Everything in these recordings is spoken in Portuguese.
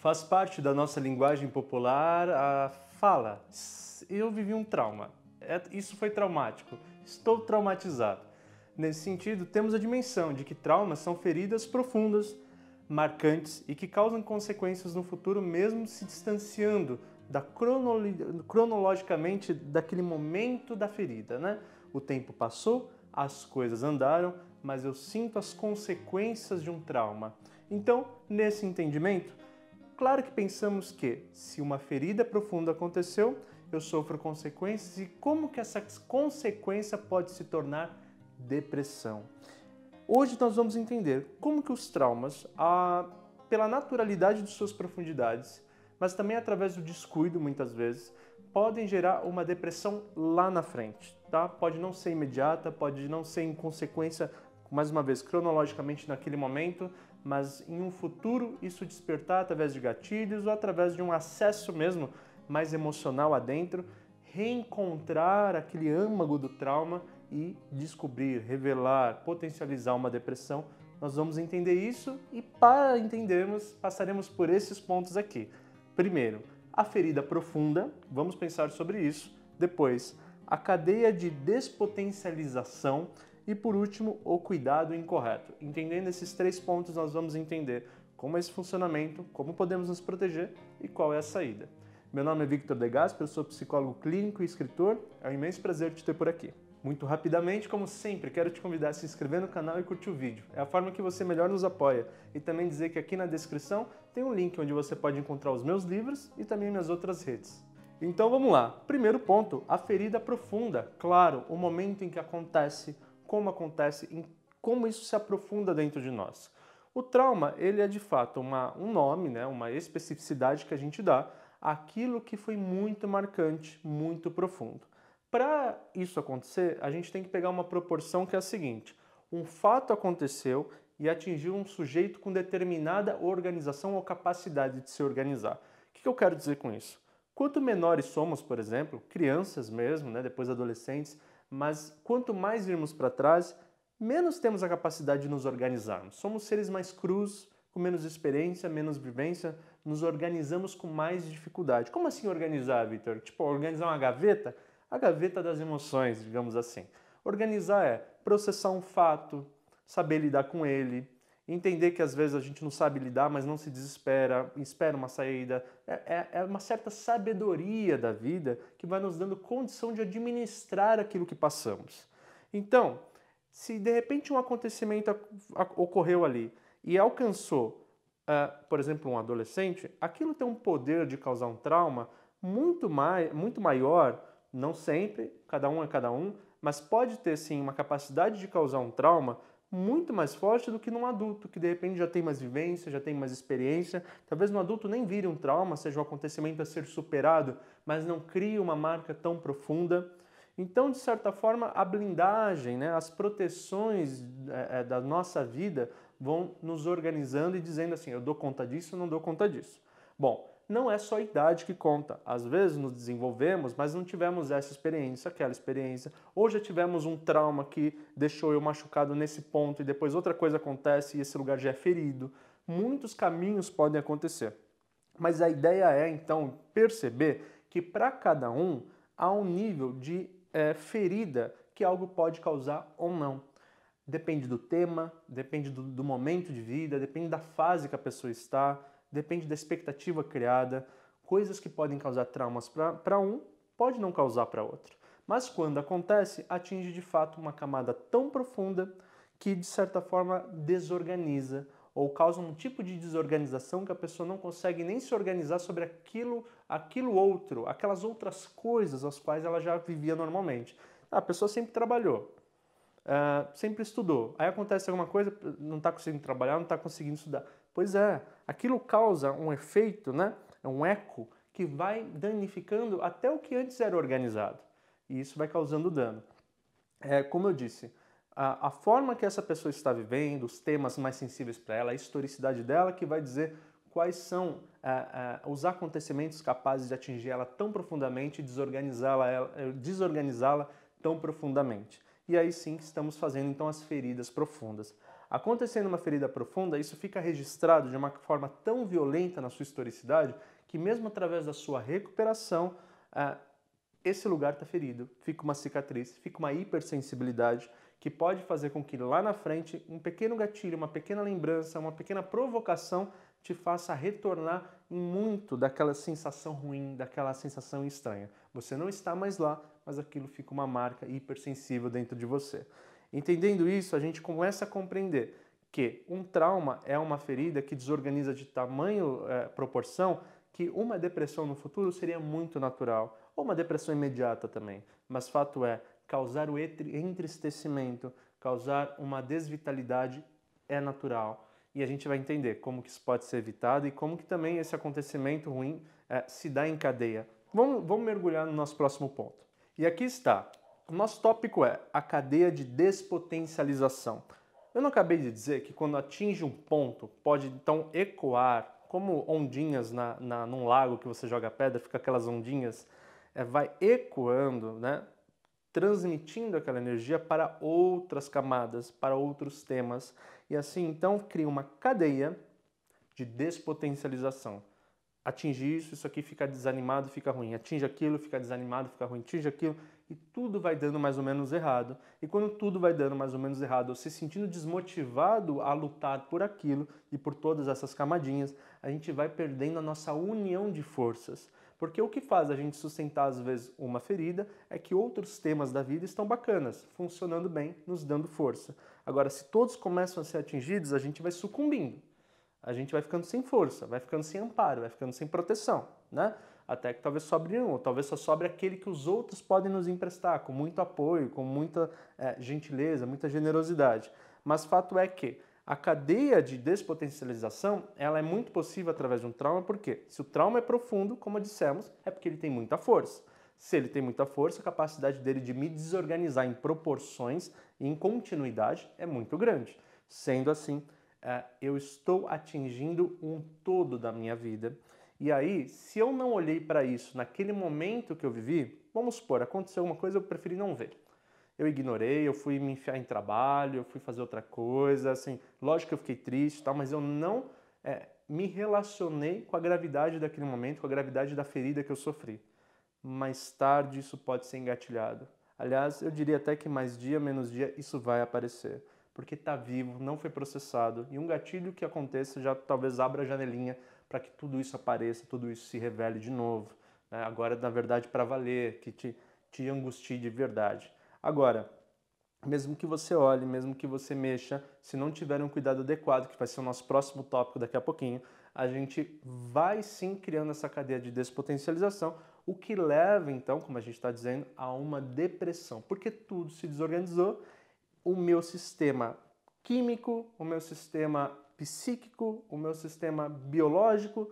Faz parte da nossa linguagem popular a fala: eu vivi um trauma, isso foi traumático, estou traumatizado. Nesse sentido, temos a dimensão de que traumas são feridas profundas, marcantes e que causam consequências no futuro, mesmo se distanciando cronologicamente daquele momento da ferida, né? O tempo passou, as coisas andaram, mas eu sinto as consequências de um trauma. Então, nesse entendimento, claro que pensamos que, se uma ferida profunda aconteceu, eu sofro consequências e como que essa consequência pode se tornar depressão. Hoje nós vamos entender como que os traumas, pela naturalidade de suas profundidades, mas também através do descuido, muitas vezes, podem gerar uma depressão lá na frente, tá? Pode não ser imediata, pode não ser em consequência, mais uma vez, cronologicamente naquele momento, mas em um futuro isso despertar através de gatilhos ou através de um acesso mesmo mais emocional adentro, reencontrar aquele âmago do trauma e descobrir, revelar, potencializar uma depressão. Nós vamos entender isso e, para entendermos, passaremos por esses pontos aqui. Primeiro, a ferida profunda, vamos pensar sobre isso. Depois, a cadeia de despotencialização e, por último, o cuidado incorreto. Entendendo esses três pontos, nós vamos entender como é esse funcionamento, como podemos nos proteger e qual é a saída. Meu nome é Victor De Gasperi, eu sou psicólogo clínico e escritor. É um imenso prazer te ter por aqui. Muito rapidamente, como sempre, quero te convidar a se inscrever no canal e curtir o vídeo. É a forma que você melhor nos apoia. E também dizer que aqui na descrição tem um link onde você pode encontrar os meus livros e também minhas outras redes. Então vamos lá. Primeiro ponto, a ferida profunda. Claro, o momento em que acontece, como isso se aprofunda dentro de nós. O trauma, ele é de fato um nome, né, uma especificidade que a gente dá àquilo que foi muito marcante, muito profundo. Para isso acontecer, a gente tem que pegar uma proporção que é a seguinte: um fato aconteceu e atingiu um sujeito com determinada organização ou capacidade de se organizar. O que eu quero dizer com isso? Quanto menores somos, por exemplo, crianças mesmo, né, depois adolescentes, mas quanto mais irmos para trás, menos temos a capacidade de nos organizarmos. Somos seres mais crus, com menos experiência, menos vivência, nos organizamos com mais dificuldade. Como assim organizar, Victor? Tipo, organizar uma gaveta? A gaveta das emoções, digamos assim. Organizar é processar um fato, saber lidar com ele, entender que às vezes a gente não sabe lidar, mas não se desespera, espera uma saída. É uma certa sabedoria da vida que vai nos dando condição de administrar aquilo que passamos. Então, se de repente um acontecimento ocorreu ali e alcançou, por exemplo, um adolescente, aquilo tem um poder de causar um trauma muito maior. Não sempre, cada um é cada um, mas pode ter sim uma capacidade de causar um trauma muito mais forte do que num adulto, que de repente já tem mais vivência, já tem mais experiência. Talvez no adulto nem vire um trauma, seja um acontecimento a ser superado, mas não crie uma marca tão profunda. Então, de certa forma, a blindagem, né, as proteções da nossa vida vão nos organizando e dizendo assim: eu dou conta disso, não dou conta disso. Bom, não é só a idade que conta. Às vezes nos desenvolvemos, mas não tivemos essa experiência, aquela experiência. Ou já tivemos um trauma que deixou eu machucado nesse ponto e depois outra coisa acontece e esse lugar já é ferido. Muitos caminhos podem acontecer. Mas a ideia é, então, perceber que para cada um há um nível de ferida que algo pode causar ou não. Depende do tema, depende do momento de vida, depende da fase que a pessoa está, depende da expectativa criada. Coisas que podem causar traumas para um, pode não causar para outro. Mas quando acontece, atinge de fato uma camada tão profunda que, de certa forma, desorganiza ou causa um tipo de desorganização que a pessoa não consegue nem se organizar sobre aquilo outro, aquelas outras coisas às quais ela já vivia normalmente. A pessoa sempre trabalhou, sempre estudou. Aí acontece alguma coisa, não está conseguindo trabalhar, não está conseguindo estudar. Pois é, aquilo causa um efeito, né? É um eco que vai danificando até o que antes era organizado. E isso vai causando dano. Como eu disse, a forma que essa pessoa está vivendo, os temas mais sensíveis para ela, a historicidade dela, que vai dizer quais são os acontecimentos capazes de atingir ela tão profundamente e desorganizá-la tão profundamente. E aí sim que estamos fazendo então as feridas profundas. Acontecendo uma ferida profunda, isso fica registrado de uma forma tão violenta na sua historicidade que mesmo através da sua recuperação, esse lugar está ferido, fica uma cicatriz, fica uma hipersensibilidade que pode fazer com que lá na frente um pequeno gatilho, uma pequena lembrança, uma pequena provocação te faça retornar em muito daquela sensação ruim, daquela sensação estranha. Você não está mais lá, mas aquilo fica uma marca hipersensível dentro de você. Entendendo isso, a gente começa a compreender que um trauma é uma ferida que desorganiza de tamanho proporção que uma depressão no futuro seria muito natural, ou uma depressão imediata também. Mas fato é, causar o entristecimento, causar uma desvitalidade é natural. E a gente vai entender como que isso pode ser evitado e como que também esse acontecimento ruim se dá em cadeia. Vamos mergulhar no nosso próximo ponto. E aqui está. O nosso tópico é a cadeia de despotencialização. Eu não acabei de dizer que quando atinge um ponto, pode então ecoar, como ondinhas num lago que você joga pedra, fica aquelas ondinhas, vai ecoando, né? Transmitindo aquela energia para outras camadas, para outros temas. E assim, então, cria uma cadeia de despotencialização. Atinge isso aqui fica desanimado, fica ruim. Atinge aquilo, fica desanimado, fica ruim. Atinge aquilo e tudo vai dando mais ou menos errado. E quando tudo vai dando mais ou menos errado, se sentindo desmotivado a lutar por aquilo e por todas essas camadinhas, a gente vai perdendo a nossa união de forças. Porque o que faz a gente sustentar, às vezes, uma ferida é que outros temas da vida estão bacanas, funcionando bem, nos dando força. Agora, se todos começam a ser atingidos, a gente vai sucumbindo. A gente vai ficando sem força, vai ficando sem amparo, vai ficando sem proteção, né? Até que talvez sobre um, ou talvez só sobre aquele que os outros podem nos emprestar, com muito apoio, com muita gentileza, muita generosidade. Mas fato é que a cadeia de despotencialização, ela é muito possível através de um trauma, porque se o trauma é profundo, como dissemos, é porque ele tem muita força. Se ele tem muita força, a capacidade dele de me desorganizar em proporções e em continuidade é muito grande. Sendo assim, eu estou atingindo um todo da minha vida. E aí, se eu não olhei para isso naquele momento que eu vivi, vamos supor, aconteceu alguma coisa, eu preferi não ver. Eu ignorei, eu fui me enfiar em trabalho, eu fui fazer outra coisa, assim, lógico que eu fiquei triste, tal, mas eu não me relacionei com a gravidade daquele momento, com a gravidade da ferida que eu sofri. Mais tarde isso pode ser engatilhado. Aliás, eu diria até que mais dia, menos dia, isso vai aparecer. Porque está vivo, não foi processado. E um gatilho que aconteça já talvez abra a janelinha para que tudo isso apareça, tudo isso se revele de novo. Né? Agora, na verdade, para valer, que te angustie de verdade. Agora, mesmo que você olhe, mesmo que você mexa, se não tiver um cuidado adequado, que vai ser o nosso próximo tópico daqui a pouquinho, a gente vai sim criando essa cadeia de despotencialização, o que leva, então, como a gente está dizendo, a uma depressão, porque tudo se desorganizou, o meu sistema químico, o meu sistema psíquico, o meu sistema biológico,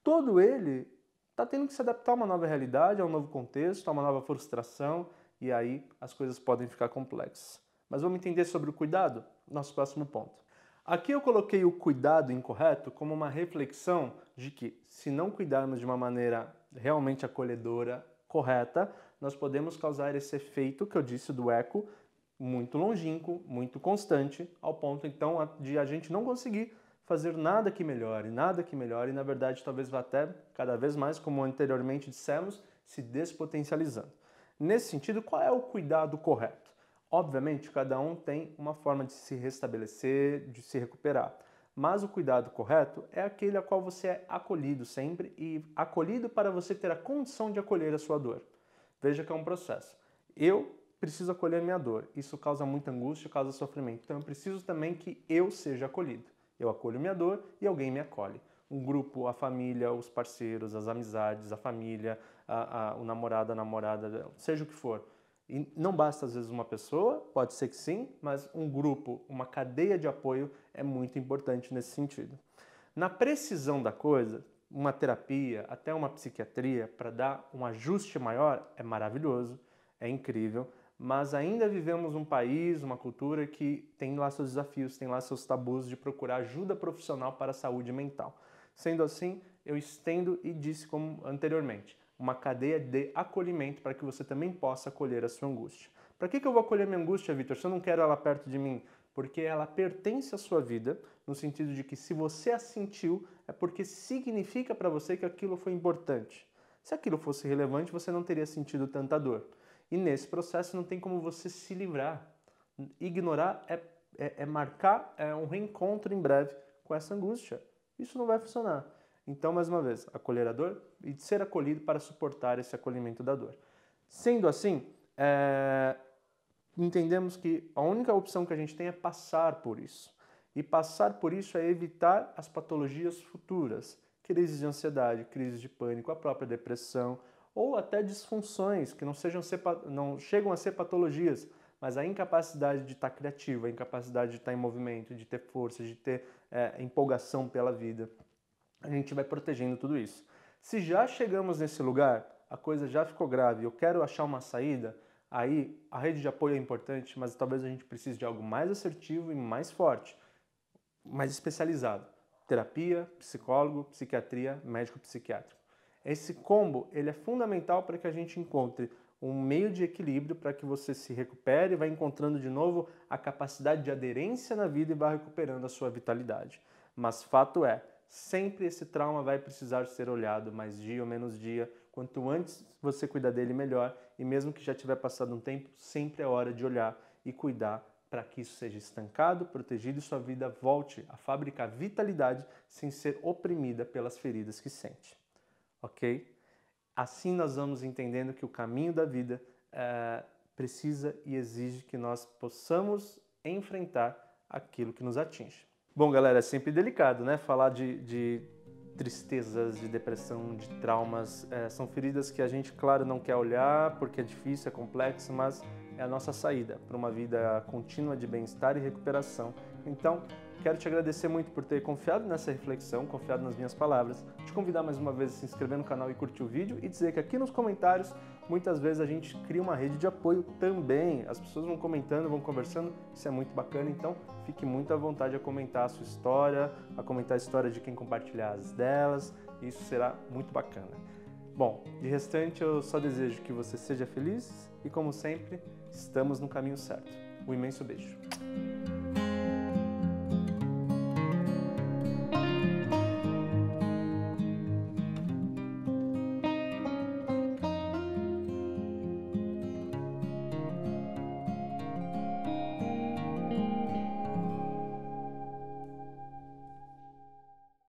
todo ele está tendo que se adaptar a uma nova realidade, a um novo contexto, a uma nova frustração, e aí as coisas podem ficar complexas. Mas vamos entender sobre o cuidado? Nosso próximo ponto. Aqui eu coloquei o cuidado incorreto como uma reflexão de que, se não cuidarmos de uma maneira realmente acolhedora, correta, nós podemos causar esse efeito que eu disse do eco, muito longínquo, muito constante, ao ponto então de a gente não conseguir fazer nada que melhore, e na verdade talvez vá até cada vez mais, como anteriormente dissemos, se despotencializando. Nesse sentido, qual é o cuidado correto? Obviamente, cada um tem uma forma de se restabelecer, de se recuperar. Mas o cuidado correto é aquele a qual você é acolhido sempre e acolhido para você ter a condição de acolher a sua dor. Veja que é um processo. Eu preciso acolher a minha dor. Isso causa muita angústia, causa sofrimento. Então eu preciso também que eu seja acolhido. Eu acolho minha dor e alguém me acolhe. Um grupo, a família, os parceiros, as amizades, a família, o namorado, a namorada, seja o que for. E não basta às vezes uma pessoa, pode ser que sim, mas um grupo, uma cadeia de apoio é muito importante nesse sentido. Na precisão da coisa, uma terapia, até uma psiquiatria, para dar um ajuste maior, é maravilhoso, é incrível, mas ainda vivemos um país, uma cultura que tem lá seus desafios, tem lá seus tabus de procurar ajuda profissional para a saúde mental. Sendo assim, eu estendo e disse como anteriormente, uma cadeia de acolhimento para que você também possa acolher a sua angústia. Para que eu vou acolher minha angústia, Vitor, se eu não quero ela perto de mim? porque ela pertence à sua vida, no sentido de que se você a sentiu, é porque significa para você que aquilo foi importante. Se aquilo fosse relevante, você não teria sentido tanta dor. E nesse processo não tem como você se livrar. Ignorar é marcar um reencontro em breve com essa angústia. Isso não vai funcionar. Então, mais uma vez, acolher a dor e ser acolhido para suportar esse acolhimento da dor. Sendo assim, entendemos que a única opção que a gente tem é passar por isso. E passar por isso é evitar as patologias futuras, crises de ansiedade, crises de pânico, a própria depressão, ou até disfunções que não chegam a ser patologias, mas a incapacidade de estar criativo, a incapacidade de estar em movimento, de ter força, de ter empolgação pela vida. A gente vai protegendo tudo isso. Se já chegamos nesse lugar, a coisa já ficou grave, eu quero achar uma saída, aí a rede de apoio é importante, mas talvez a gente precise de algo mais assertivo e mais forte, mais especializado. Terapia, psicólogo, psiquiatria, médico psiquiátrico. Esse combo ele é fundamental para que a gente encontre um meio de equilíbrio para que você se recupere e vá encontrando de novo a capacidade de aderência na vida e vá recuperando a sua vitalidade. Mas fato é, sempre esse trauma vai precisar ser olhado mais dia ou menos dia. Quanto antes você cuidar dele, melhor. E mesmo que já tiver passado um tempo, sempre é hora de olhar e cuidar para que isso seja estancado, protegido e sua vida volte a fabricar vitalidade sem ser oprimida pelas feridas que sente. Ok? Assim nós vamos entendendo que o caminho da vida precisa e exige que nós possamos enfrentar aquilo que nos atinge. Bom, galera, é sempre delicado, né? Falar de tristezas, de depressão, de traumas. São feridas que a gente, claro, não quer olhar porque é difícil, é complexo, mas é a nossa saída para uma vida contínua de bem-estar e recuperação. Então, quero te agradecer muito por ter confiado nessa reflexão, confiado nas minhas palavras, te convidar mais uma vez a se inscrever no canal e curtir o vídeo e dizer que aqui nos comentários, muitas vezes a gente cria uma rede de apoio também. As pessoas vão comentando, vão conversando, isso é muito bacana, então fique muito à vontade a comentar a sua história, a comentar a história de quem compartilhar as delas, isso será muito bacana. Bom, de restante eu só desejo que você seja feliz e, como sempre, estamos no caminho certo. Um imenso beijo.